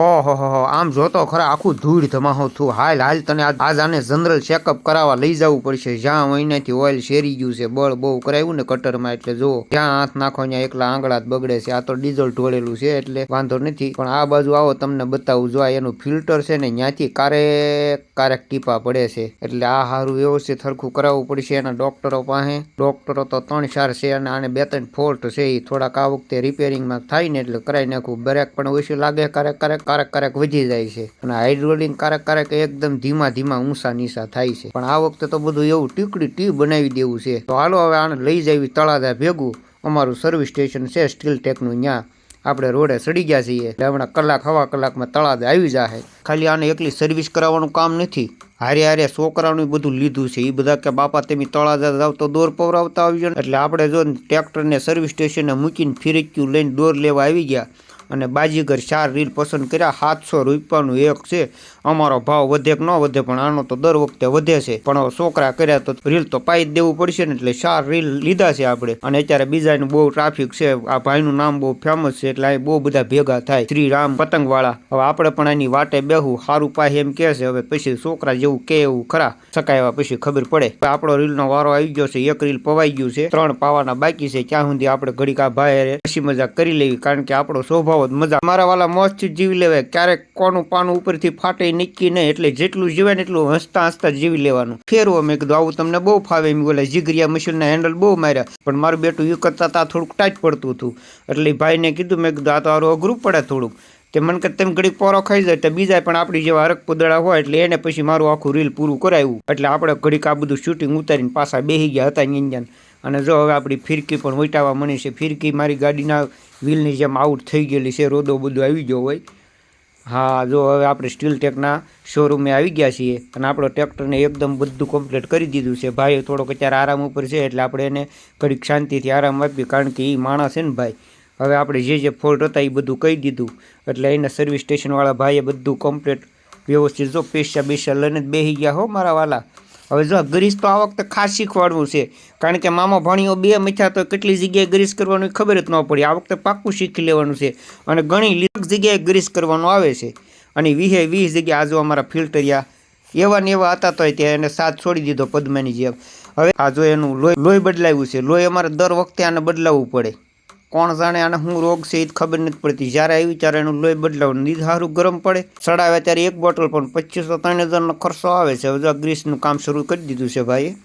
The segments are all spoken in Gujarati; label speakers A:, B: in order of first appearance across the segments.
A: ઓહો હો હો, આમ જોતો ખરા આખું ધૂળ ધમાહો થયું. હાલ હાલ તને આજ આને જનરલ ચેકઅપ કરાવવા લઈ જવું પડશે. જ્યાં અહીંયાથી ઓઇલ શેરી ગયું છે, બળ બહુ કરાવ્યું ને કટરમાં, એટલે જો જ્યાં હાથ નાખો ત્યાં એકલા આંગળા જ બગડે છે. આ તો ડીઝલ ઢોળેલું છે એટલે વાંધો નથી, પણ આ બાજુ આવો તમને બતાવું. જો એનું ફિલ્ટર છે ને ત્યાંથી કારેક કારેક ટીપા પડે છે, એટલે આ સારું વ્યવસ્થિત સરખું કરાવવું પડશે એના ડોક્ટરો પાસે. ડોક્ટરો તો 3-4 છે અને આને 2-3 ફોલ્ટ છે, એ થોડાક આ વખતે રિપેરિંગમાં થાય ને એટલે કરાવી નાખવું. બ્રેક પણ ઓછી લાગે, કારેક કારેક વધી જાય છે, અને હાઇડ્રોલિક કારેક એકદમ ધીમા ધીમા ઊંચા નીચા થાય છે. પણ આ વખતે તો બધું એવું ટી બનાવી દેવું છે. તો હાલો હવે આને લઈ જવી તળાજા ભેગું. અમારું સર્વિસ સ્ટેશન છે સ્ટીલ ટેકનું, ત્યાં આપણે રોડે ચડી ગયા છીએ. હમણાં કલાક સવા કલાકમાં તળાજા આવી જાય. ખાલી આને એકલી સર્વિસ કરાવવાનું કામ નથી, હારે હારે છોકરાનું બધું લીધું છે. એ બધા કે બાપા તમે તળાજા જાવ તો દોર પવરાવતા આવજો, એટલે આપણે જો ટ્રેક્ટરને સર્વિસ સ્ટેશને મૂકીને ફિરક્યું લઈને દોર લેવા આવી ગયા. અને બાજીગર 4 રીલ પસંદ કર્યા. 700 રૂપિયાનું એક છે. અમારો ભાવ વધે કે ન વધે, પણ આનો તો દર વખતે વધે છે. પણ છોકરા કર્યા તો રીલ તો પાઈ જ દેવું પડશે ને, એટલે 4 રીલ લીધા છે આપણે. અને અત્યારે બીજાનું બહુ ટ્રાફિક છે. આ ભાઈનું નામ બહુ ફેમસ છે, એટલે અહીં બહુ બધા ભેગા થાય. શ્રી રામ પતંગવાળા. હવે આપણે પણ આની વાટે બેહું. સારું પાય એમ કે છે, હવે પછી છોકરા જેવું કે એવું ખરા સકાયવા પછી ખબર પડે. આપણો રીલનો વારો આવી ગયો છે. એક રીલ પવાઈ ગયું છે, 3 પાવાના બાકી છે. ત્યાં સુધી આપણે ઘડીક આ ભાઈ હસી મજાક કરી લેવી, કારણ કે આપણો સ્વભાવ મજા મારા વાલા મોજથી જીવી લેવાય. ક્યારેક કોનું પાનું ઉપરથી ફાટે નક્કી નહીં, એટલે જેટલું જીવાય ને એટલું હસતા હસતા જીવી લેવાનું. ફેરવો મેં કીધું આવું તમને બહુ ફાવે એમ. બોલે જીગરિયા મશીનના હેન્ડલ બહુ માર્યા, પણ મારું બેટું એ કરતા તા થોડુંક ટાઈટ પડતું હતું, એટલે ભાઈને કીધું, મેં કીધું આ તો સારું અઘરું પડે થોડુંક. તે મને કે તેમ ઘડીક પોરો ખાઈ જાય તો બીજા પણ આપણી જેવા હરક પુદડા હોય, એટલે એને પછી મારું આખું રીલ પૂરું કરાવ્યું. એટલે આપણે ઘડીક આ બધું શૂટિંગ ઉતારીને પાછા બેસી ગયા હતા ઇન્જન. અને જો હવે આપણી ફિરકી પણ વટાવા મળી છે. ફિરકી મારી ગાડીના વ્હીલની જેમ આઉટ થઈ ગયેલી છે, રોદો બધું આવી ગયો હોય. હા, જો હવે આપણે સ્ટીલ ટેકના શોરૂમે આવી ગયા છીએ, અને આપણો ટ્રેક્ટરને એકદમ બધું કમ્પ્લીટ કરી દીધું છે. ભાઈ થોડોક અત્યારે આરામ ઉપર છે, એટલે આપણે એને ઘડીક શાંતિથી આરામ આપીએ, કારણ કે એ માણસ છે ને ભાઈ. હવે આપણે જે ફોલ્ટ હતા એ બધું કહી દીધું, એટલે એને સર્વિસ સ્ટેશનવાળા ભાઈએ બધું કમ્પ્લીટ વ્યવસ્થિત જો પૈસા લઈને જ બેસી ગયા હો મારા વાલા. હવે જો ગ્રીસ તો આ વખતે ખાસ શીખવાડવું છે, કારણ કે મામા ભાણીઓ 2 મથ્યા તો કેટલી જગ્યાએ ગ્રીસ કરવાનું ખબર જ ન પડી. આ વખતે પાક્કું શીખી લેવાનું છે, અને ઘણી જગ્યાએ ગ્રીસ કરવાનું આવે છે. અને 20 જગ્યાએ આ જો અમારા ફિલ્ટરિયા એવા ને એવા હતા, તો ત્યાં એને સાથ છોડી દીધો પદ્માની જેમ. હવે આ જો એનું લોહી બદલાવ્યું છે. લોહી અમારે દર વખતે આને બદલાવવું પડે. કોણ જાણે આને શું રોગ છે એ ખબર નથી પડતી. જ્યારે આવી ત્યારે એનું લોહી બદલાવું નીધ સારું ગરમ પડે. સડાવે ત્યારે એક બોટલ પણ 2500-3000નો ખર્ચો આવે છે. હવે ગ્રીસનું કામ શરૂ કરી દીધું છે ભાઈ.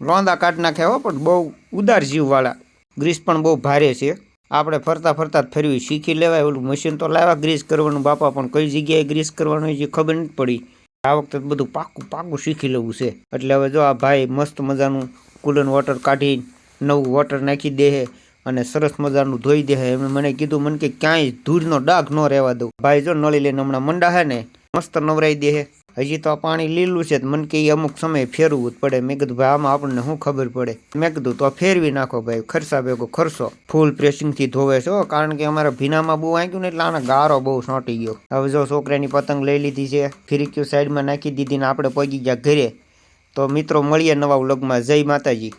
A: રોંદા કાઢ નાખ્યા હો, પણ બહુ ઉદાર જીવવાળા. ગ્રીસ પણ બહુ ભારે છે. આપણે ફરતા ફરતા જ ફરવી શીખી લેવાય. ઓલું મશીન તો લાવ્યા ગ્રીસ કરવાનું બાપા, પણ કઈ જગ્યાએ ગ્રીસ કરવાનું એ ખબર નથી પડી. આ વખતે બધું પાકું શીખી લેવું છે. એટલે હવે જો આ ભાઈ મસ્ત મજાનું કુલન વોટર કાઢી નવું વોટર નાખી દે, અને સરસ મજાનું ધોઈ દે. એમને મને કીધું, મને કે ક્યાંય ધૂળનો ડાઘ ન રહેવા દઉં. ભાઈ જો નળી લઈને હમણાં મંડા હે ને મસ્ત નવરાઈ દે. હજી તો આ પાણી લીલું છે, મને કે અમુક સમયે ફેરવું જ પડે. મેં કીધું ભાઈ આમાં આપણને શું ખબર પડે. મેં કીધું તો ફેરવી નાખો ભાઈ, ખર્ચા ભેગો ખર્ચો. ફૂલ પ્રેસિંગથી ધોવે છે, કારણ કે અમારા ભીનામાં બહુ આંક્યું ને, એટલે આને ગારો બહુ સોંટી ગયો. હવે જો છોકરાની પતંગ લઈ લીધી છે, ફિરકીઓ સાઈડમાં નાખી દીધી ને આપણે પગી ગયા ઘરે. તો મિત્રો મળીએ નવા વ્લોગમાં. જય માતાજી.